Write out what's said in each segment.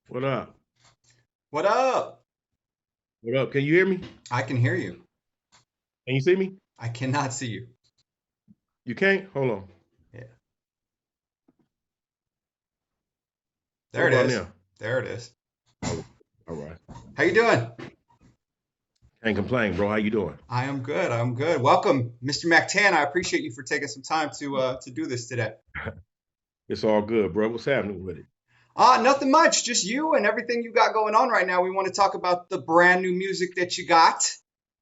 What up? What up? What up? Can you hear me? I can hear you. Can you see me? I cannot see you. You can't? Hold on. Yeah. What There it about is. now? There it is. All right. How you doing? Can't complain, bro. How you doing? I am good. I'm good. Welcome, Mr. MacTan. I appreciate you for taking some time to do this today. It's all good, bro. What's happening with it? Nothing much. Just you and everything you got going on right now. We want to talk about the brand new music that you got.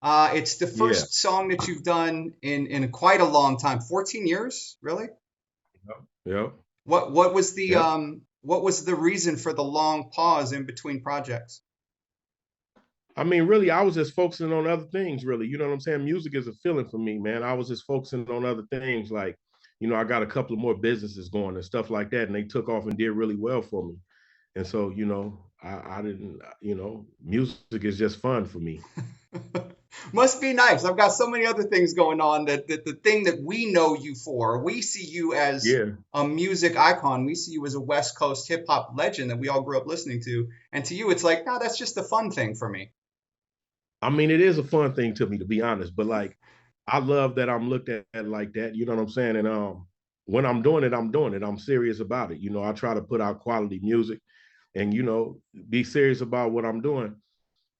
It's the Yeah. first song that you've done in quite a long time. 14 years, really? Yep. Yep. Yep. What was the reason for the long pause in between projects? I mean, really, I was just focusing on other things, really. You know what I'm saying? Music is a feeling for me, man. I was just focusing on other things. Like, I got a couple of more businesses going and stuff like that, and they took off and did really well for me. And so, I didn't, music is just fun for me. Must be nice. I've got so many other things going on that the thing that we know you for, we see you as Yeah. a music icon. We see you as a West Coast hip hop legend that we all grew up listening to. And to you, it's like, no, that's just a fun thing for me. I mean, it is a fun thing to me, to be honest. But like, I love that I'm looked at like that. You know what I'm saying? And when I'm doing it, I'm doing it. I'm serious about it. I try to put out quality music, and be serious about what I'm doing.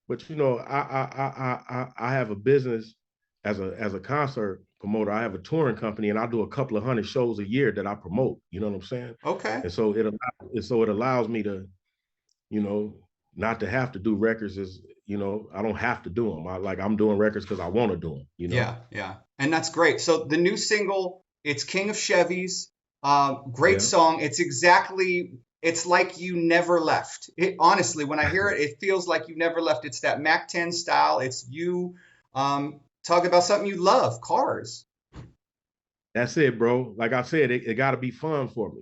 But I have a business as a concert promoter. I have a touring company, and I do a couple of hundred shows a year that I promote. You know what I'm saying? Okay. And so it allows me to you know, not to have to do records is, I don't have to do them. I'm doing records because I want to do them. Yeah, yeah. And that's great. So the new single, it's King of Chevys. Great Yeah. song. It's like you never left. Honestly, when I hear it, it feels like you never left. It's that Mac 10 style. It's you talk about something you love, cars. That's it, bro. Like I said, it got to be fun for me.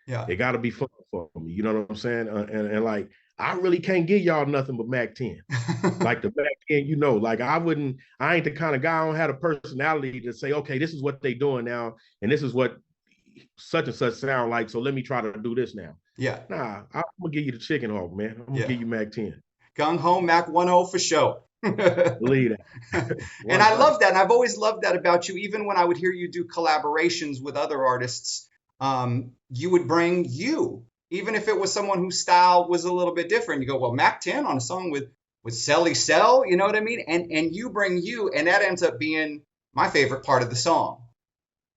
Yeah. It got to be fun for me. You know what I'm saying? And like, I really can't give y'all nothing but Mac 10. Like the Mac 10, like I ain't the kind of guy, I don't have a personality to say, okay, this is what they doing now, and this is what such and such sound like. So let me try to do this now. Yeah. Nah, I'm gonna give you the chicken hawk, man. I'm gonna Yeah. give you Mac 10. Gung Ho Mack 10 for show. Believe that. And I 100. love that. And I've always loved that about you. Even when I would hear you do collaborations with other artists, you would bring you, even if it was someone whose style was a little bit different. You go, well, Mac 10 on a song with Selly Sell, you know what I mean? And you bring you, and that ends up being my favorite part of the song,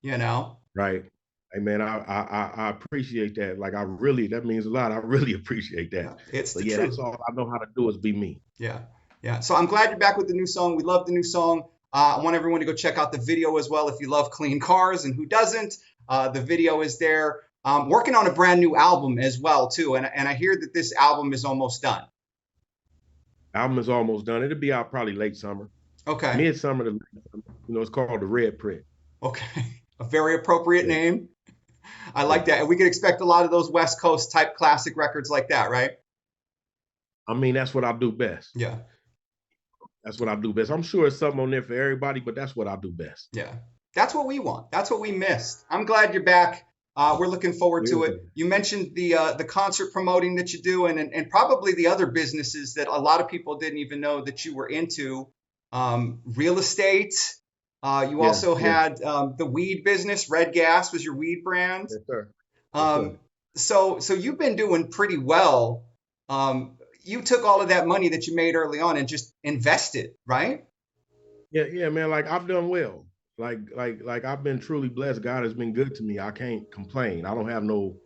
you know? Right. Hey man, I appreciate that. Like that means a lot. I really appreciate that. Yeah, it's But the yeah, truth. that's all I know how to do is be me. Yeah, yeah. So I'm glad you're back with the new song. We love the new song. I want everyone to go check out the video as well if you love clean cars, and who doesn't? The video is there. Working on a brand new album as well too, and I hear that this album is almost done. Album is almost done. It'll be out probably late summer, Okay, midsummer to late summer. It's called the Redprint. okay. A very appropriate Yeah. name. I Yeah. like that, and we can expect a lot of those West Coast type classic records like that, right? I mean, that's what I do best. Yeah, That's what I do best. I'm sure it's something on there for everybody, but that's what I do best. yeah. That's what we want. That's what we missed. I'm glad you're back. We're looking forward to it. Yeah. You mentioned the concert promoting that you do, and probably the other businesses that a lot of people didn't even know that you were into. Real estate. You Yeah. also Yeah. had the weed business. Red Gas was your weed brand. Yes, sir. Yes, sir. Um, so you've been doing pretty well. You took all of that money that you made early on and just invested, right? Yeah, yeah, man. Like I've done well. Like I've been truly blessed. God has been good to me. I can't complain. I don't have no,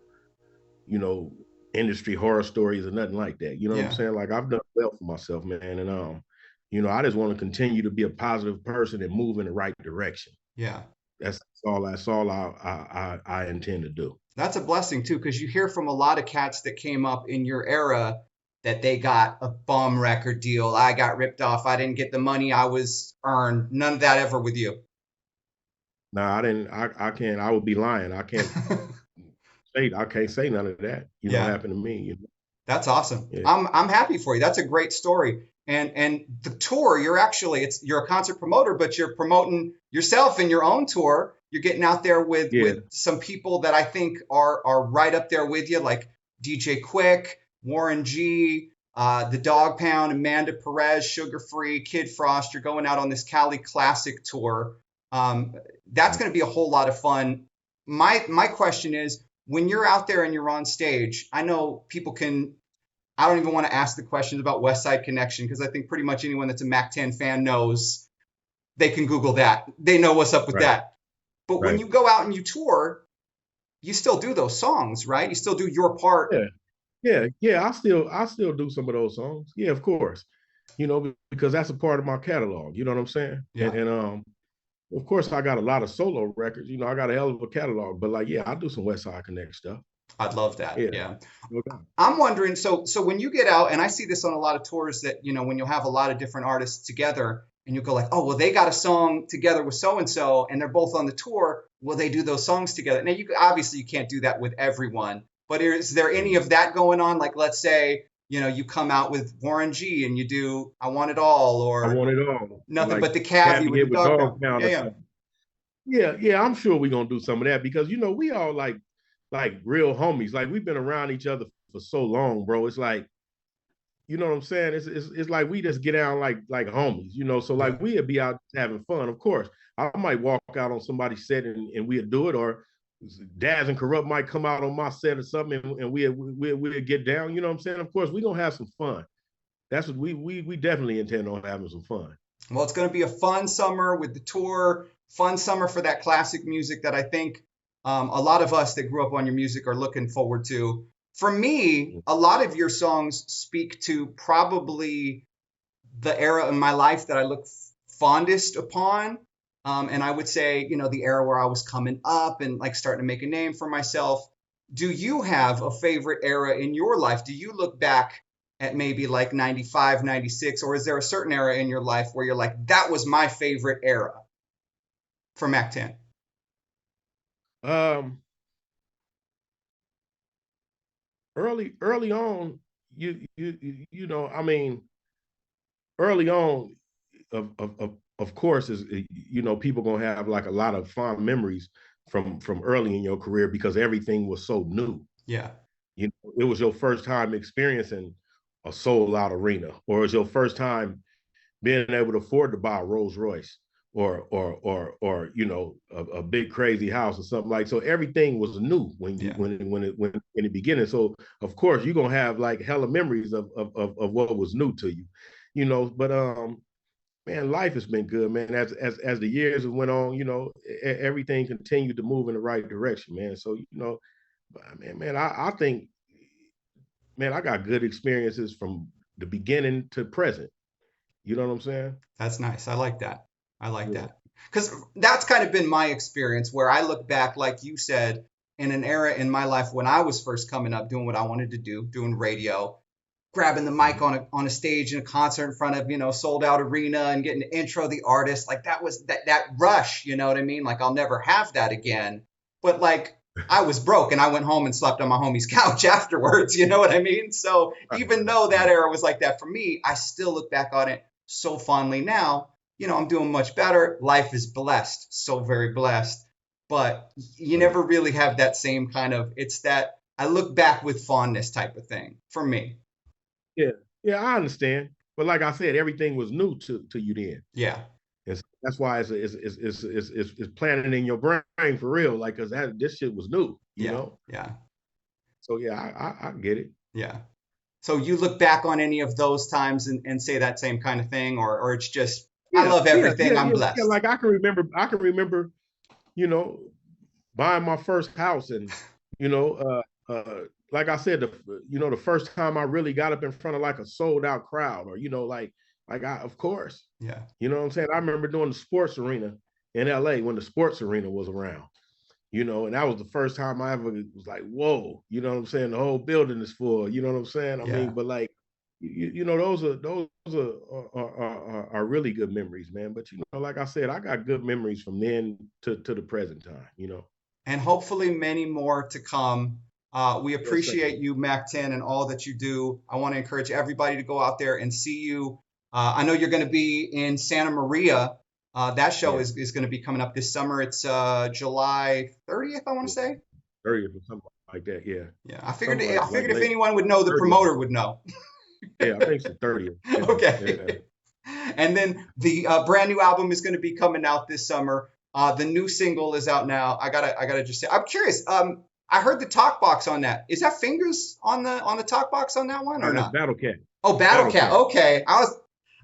you know, industry horror stories or nothing like that. You know what I'm Yeah, saying? Like I've done well for myself, man. And I just want to continue to be a positive person and move in the right direction. yeah. That's all I intend to do. That's a blessing too, because you hear from a lot of cats that came up in your era that they got a bum record deal. I got ripped off. I didn't get the money I was earned. None of that ever with you. Now I didn't I can't I would be lying. I can't say none of that, Yeah, happened to me. that's awesome. Yeah. I'm happy for you. That's a great story. And the tour, you're a concert promoter, but you're promoting yourself in your own tour. You're getting out there with Yeah. some people that I think are right up there with you, like DJ Quick. Warren G, the Dog Pound, Amanda Perez, Sugar Free, Kid Frost. You're going out on this Cali Classic tour. Um, that's going to be a whole lot of fun. My question is, when you're out there and you're on stage, I know people can. I don't even want to ask the questions about West Side Connection because I think pretty much anyone that's a Mac 10 fan knows they can Google that. They know what's up with Right. that. But when Right. you go out and you tour, you still do those songs, right? You still do your part. Yeah. Yeah. I still do some of those songs. Yeah, of course. Because that's a part of my catalog. You know what I'm saying? And, Yeah, and of course, I got a lot of solo records. I got a hell of a catalog. But like, yeah, I do some West Side Connect stuff. I'd love that. Yeah, Yeah. no doubt. I'm wondering, so when you get out, and I see this on a lot of tours that, when you'll have a lot of different artists together and you'll go like, oh, well, they got a song together with so and so, and they're both on the tour. Will they do those songs together? Now, obviously you can't do that with everyone, but is there any of that going on? Like, let's say, you come out with Warren G and you do I Want It All, I or want it all. Nothing Like But the Cavi Gabby with the hit with Dog Pound. Dog Pound Yeah, or yeah, something. Yeah. I'm sure we're gonna do some of that because we all like real homies. Like we've been around each other for so long, bro. It's like, you know what I'm saying? It's like we just get down like homies. So yeah. like we'd be out having fun. Of course, I might walk out on somebody's set and we'd do it, or Daz and Corrupt might come out on my set or something, and we'd get down. You know what I'm saying? Of course, we're gonna have some fun. That's what we definitely intend on having some fun. Well, it's going to be a fun summer with the tour, fun summer for that classic music that I think a lot of us that grew up on your music are looking forward to. For me, a lot of your songs speak to probably the era in my life that I look fondest upon. And I would say, the era where I was coming up and like starting to make a name for myself. Do you have a favorite era in your life? Do you look back at maybe like 95, 96, or is there a certain era in your life where you're like, that was my favorite era for Mac 10? Um, early on, I mean, early on, of course, is people gonna have like a lot of fond memories from early in your career because everything was so new. Yeah, It was your first time experiencing a sold out arena, or it was your first time being able to afford to buy a Rolls Royce or a big crazy house or something like. So everything was new yeah. when in the beginning. So of course you're gonna have like hella memories of what was new to you, But man, life has been good, man. As the years went on, everything continued to move in the right direction, man. So man, I think, man, I got good experiences from the beginning to present. You know what I'm saying? That's nice. I like that. I like Yeah. that. Because that's kind of been my experience where I look back, like you said, in an era in my life when I was first coming up doing what I wanted to do, doing radio, grabbing the mic Mhm. on a stage in a concert in front of, sold out arena and getting to intro the artist. Like that was that rush, you know what I mean? Like I'll never have that again. But like I was broke and I went home and slept on my homie's couch afterwards, you know what I mean? So Right, even right, though that right. era was like that for me, I still look back on it so fondly now. I'm doing much better. Life is blessed, so very blessed. But you Right. never really have that same kind of, it's that I look back with fondness type of thing for me. Yeah, yeah, I understand. But like I said, everything was new to you then. Yeah, And that's why it's planted in your brain for real. Like, cause this shit was new. yeah, yeah, So yeah, I get it. yeah. So you look back on any of those times and say that same kind of thing, or it's just, I Yeah, love yeah, yeah, everything, I'm yeah, yeah. blessed. Like I can remember, you know, buying my first house and you know, like I said, the first time I really got up in front of like a sold out crowd, or like I of course, Yeah, you know what I'm saying. I remember doing the sports arena in LA when the sports arena was around, and that was the first time I ever was like, whoa, you know what I'm saying. The whole building is full, you know what I'm saying. I yeah. mean, but like, those are really good memories, man. But like I said, I got good memories from then to the present time. And hopefully many more to come. We Yes, sir. appreciate you, Mac 10, and all that you do. I want to encourage everybody to go out there and see you. I know you're going to be in Santa Maria. That show Yeah. is going to be coming up this summer. It's July 30th, I want to Yeah. say. 30th or something. like that. Yeah, Yeah, I figured. something I like figured if late anyone would know, the 30th. promoter would know. Yeah, I think it's the 30th. Yeah, yeah. Okay. And then the brand new album is going to be coming out this summer. The new single is out now. I gotta just say, I'm curious. I heard the talk box on that. Is that Fingers on the talk box on that one or That's not? Battle Cat. Oh, Battle Battle Cat. Cat. Okay,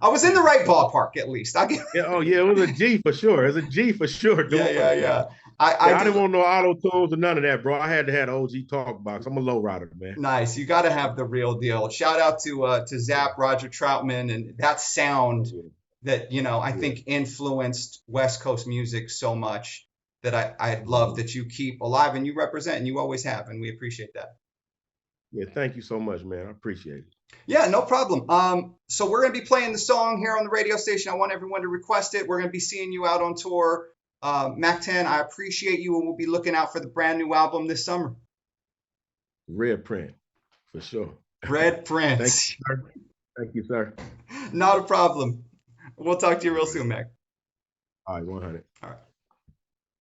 I was in the right ballpark at least. I get. Yeah. Oh yeah, it was a G for sure. It's a G for sure Yeah, doing yeah, it yeah. now. I Yeah, I didn't do. want no auto tunes or none of that, bro. I had to have the OG talk box. I'm a low rider, man. Nice. You got to have the real deal. Shout out to Yeah. Zap, Roger Troutman, and that sound Yeah. that I Yeah. think influenced West Coast music so much that I love Mhm. that you keep alive and you represent and you always have, and we appreciate that. Yeah. Thank you so much, man. I appreciate it. Yeah, no problem. So we're gonna be playing the song here on the radio station. I want everyone to request it. We're gonna be seeing you out on tour. Mac 10, I appreciate you, and we'll be looking out for the brand new album this summer. Redprint for sure. Red Thank Prince. you, sir. Thank you, sir. Not a problem. We'll talk to you real All right. soon, Mac. All right, 100. All right.